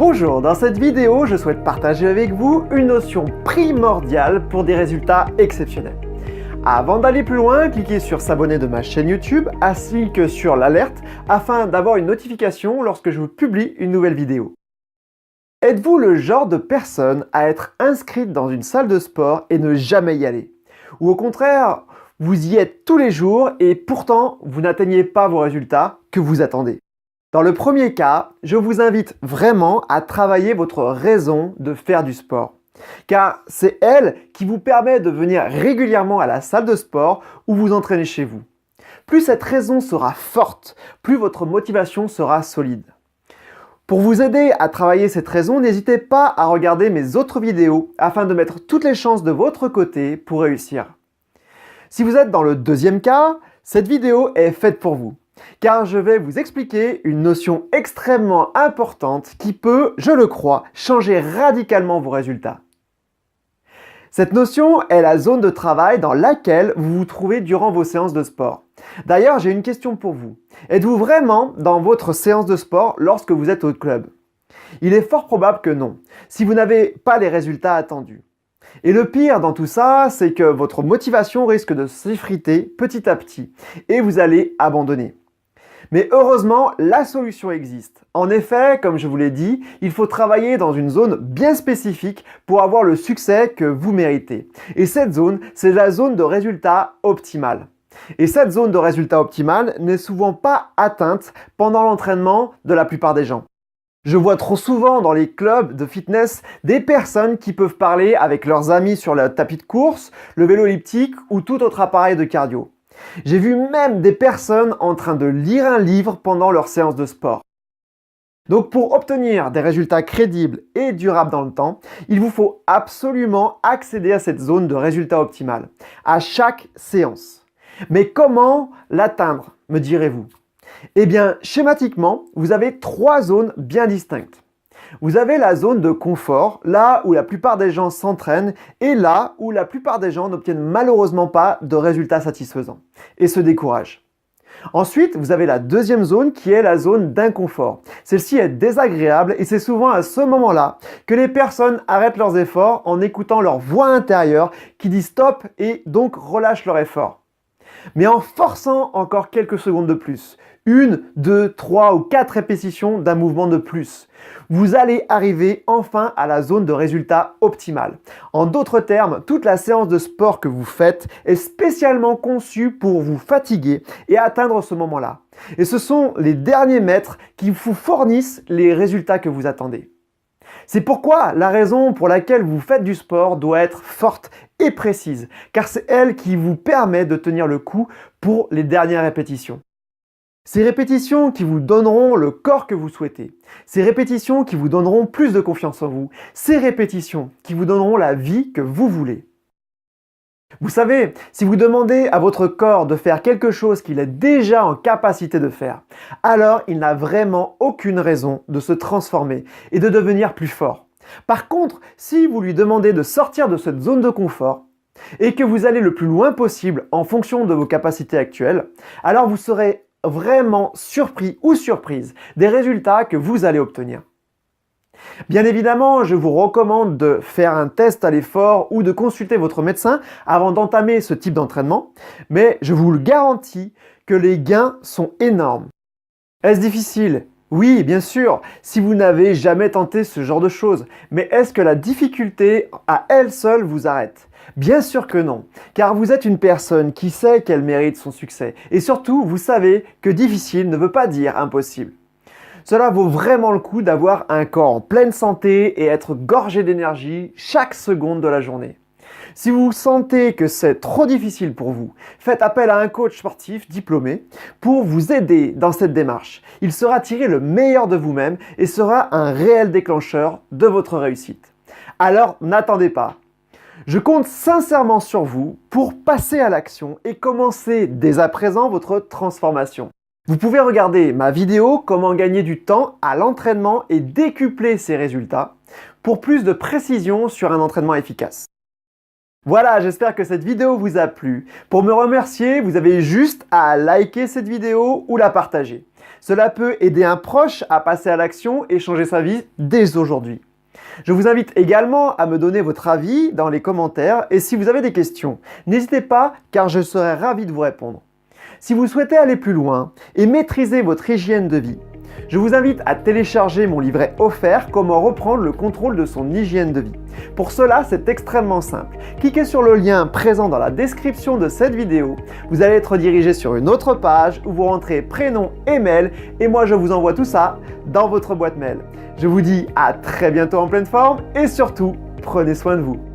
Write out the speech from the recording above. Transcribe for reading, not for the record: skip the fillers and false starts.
Bonjour, dans cette vidéo, je souhaite partager avec vous une notion primordiale pour des résultats exceptionnels. Avant d'aller plus loin, cliquez sur s'abonner de ma chaîne YouTube ainsi que sur l'alerte afin d'avoir une notification lorsque je vous publie une nouvelle vidéo. Êtes-vous le genre de personne à être inscrite dans une salle de sport et ne jamais y aller? Ou au contraire, vous y êtes tous les jours et pourtant vous n'atteignez pas vos résultats que vous attendez? Dans le premier cas, je vous invite vraiment à travailler votre raison de faire du sport. Car c'est elle qui vous permet de venir régulièrement à la salle de sport ou vous entraîner chez vous. Plus cette raison sera forte, plus votre motivation sera solide. Pour vous aider à travailler cette raison, n'hésitez pas à regarder mes autres vidéos afin de mettre toutes les chances de votre côté pour réussir. Si vous êtes dans le deuxième cas, cette vidéo est faite pour vous. Car je vais vous expliquer une notion extrêmement importante qui peut, je le crois, changer radicalement vos résultats. Cette notion est la zone de travail dans laquelle vous vous trouvez durant vos séances de sport. D'ailleurs, j'ai une question pour vous. Êtes-vous vraiment dans votre séance de sport lorsque vous êtes au club? Il est fort probable que non, si vous n'avez pas les résultats attendus. Et le pire dans tout ça, c'est que votre motivation risque de s'effriter petit à petit et vous allez abandonner. Mais heureusement, la solution existe. En effet, comme je vous l'ai dit, il faut travailler dans une zone bien spécifique pour avoir le succès que vous méritez. Et cette zone, c'est la zone de résultat optimal. Et cette zone de résultat optimal n'est souvent pas atteinte pendant l'entraînement de la plupart des gens. Je vois trop souvent dans les clubs de fitness des personnes qui peuvent parler avec leurs amis sur le tapis de course, le vélo elliptique ou tout autre appareil de cardio. J'ai vu même des personnes en train de lire un livre pendant leur séance de sport. Donc pour obtenir des résultats crédibles et durables dans le temps, il vous faut absolument accéder à cette zone de résultat optimal, à chaque séance. Mais comment l'atteindre, me direz-vous? Eh bien, schématiquement, vous avez trois zones bien distinctes. Vous avez la zone de confort, là où la plupart des gens s'entraînent et là où la plupart des gens n'obtiennent malheureusement pas de résultats satisfaisants et se découragent. Ensuite, vous avez la deuxième zone qui est la zone d'inconfort. Celle-ci est désagréable et c'est souvent à ce moment-là que les personnes arrêtent leurs efforts en écoutant leur voix intérieure qui dit stop et donc relâchent leur effort. Mais en forçant encore quelques secondes de plus, 1, 2, 3 ou 4 répétitions d'un mouvement de plus, vous allez arriver enfin à la zone de résultat optimal. En d'autres termes, toute la séance de sport que vous faites est spécialement conçue pour vous fatiguer et atteindre ce moment-là. Et ce sont les derniers mètres qui vous fournissent les résultats que vous attendez. C'est pourquoi la raison pour laquelle vous faites du sport doit être forte et précise, car c'est elle qui vous permet de tenir le coup pour les dernières répétitions. Ces répétitions qui vous donneront le corps que vous souhaitez, ces répétitions qui vous donneront plus de confiance en vous, ces répétitions qui vous donneront la vie que vous voulez. Vous savez, si vous demandez à votre corps de faire quelque chose qu'il est déjà en capacité de faire, alors il n'a vraiment aucune raison de se transformer et de devenir plus fort. Par contre, si vous lui demandez de sortir de cette zone de confort et que vous allez le plus loin possible en fonction de vos capacités actuelles, alors vous serez vraiment surpris ou surprise des résultats que vous allez obtenir. Bien évidemment, je vous recommande de faire un test à l'effort ou de consulter votre médecin avant d'entamer ce type d'entraînement, mais je vous le garantis que les gains sont énormes. Est-ce difficile? Oui, bien sûr, si vous n'avez jamais tenté ce genre de choses, mais est-ce que la difficulté à elle seule vous arrête? Bien sûr que non, car vous êtes une personne qui sait qu'elle mérite son succès et surtout, vous savez que difficile ne veut pas dire impossible. Cela vaut vraiment le coup d'avoir un corps en pleine santé et être gorgé d'énergie chaque seconde de la journée. Si vous sentez que c'est trop difficile pour vous, faites appel à un coach sportif diplômé pour vous aider dans cette démarche. Il saura tirer le meilleur de vous-même et sera un réel déclencheur de votre réussite. Alors n'attendez pas. Je compte sincèrement sur vous pour passer à l'action et commencer dès à présent votre transformation. Vous pouvez regarder ma vidéo Comment gagner du temps à l'entraînement et décupler ses résultats pour plus de précision sur un entraînement efficace. Voilà, j'espère que cette vidéo vous a plu. Pour me remercier, vous avez juste à liker cette vidéo ou la partager. Cela peut aider un proche à passer à l'action et changer sa vie dès aujourd'hui. Je vous invite également à me donner votre avis dans les commentaires et si vous avez des questions, n'hésitez pas car je serai ravi de vous répondre. Si vous souhaitez aller plus loin et maîtriser votre hygiène de vie, je vous invite à télécharger mon livret offert « Comment reprendre le contrôle de son hygiène de vie ». Pour cela, c'est extrêmement simple. Cliquez sur le lien présent dans la description de cette vidéo. Vous allez être dirigé sur une autre page où vous rentrez prénom et mail et moi je vous envoie tout ça dans votre boîte mail. Je vous dis à très bientôt en pleine forme et surtout, prenez soin de vous.